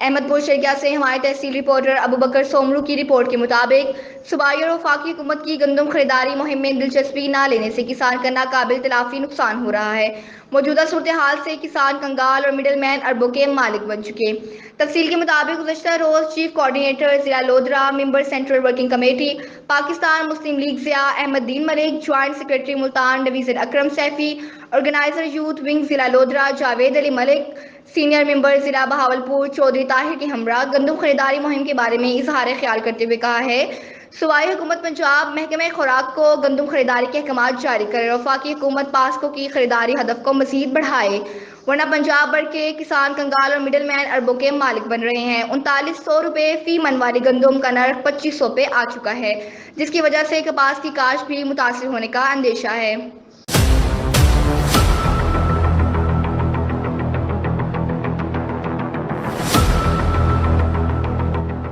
احمد پور شرکیہ سے ہمارے تحصیل رپورٹر ابو بکر سومرو کی رپورٹ کے مطابق صوبائی اور وفاقی حکومت کی گندم خریداری مہم میں دلچسپی نہ لینے سے کسان کا ناقابل تلافی نقصان ہو رہا ہے۔ موجودہ صورتحال سے کسان کنگال اور مڈل مین اربوں کے مالک بن چکے۔ تفصیل کے مطابق گزشتہ روز چیف کوآرڈینیٹر ضلع لودھرا، ممبر سینٹرل ورکنگ کمیٹی، پاکستان مسلم لیگ ضیاء احمد دین ملک، جوائنٹ سیکرٹری ملتان ڈویژن اکرم سیفی، آرگنائزر یوتھ ونگ ضلع لودھرا جاوید علی ملک، سینئر ممبر ضلع بہاولپور چودھری طاہر کے ہمراہ گندم خریداری مہم کے بارے میں اظہار خیال کرتے ہوئے کہا ہے صوبائی حکومت پنجاب محکمہ خوراک کو گندم خریداری کے احکامات جاری کرے اور وفاقی حکومت پاسکو کی خریداری ہدف کو مزید بڑھائے، ورنہ پنجاب بھر کے کسان کنگال اور مڈل مین اربوں کے مالک بن رہے ہیں۔ 3900 روپے فی من والی گندم کا نرخ 2500 پہ آ چکا ہے، جس کی وجہ سے کپاس کی کاشت بھی متاثر ہونے کا اندیشہ ہے۔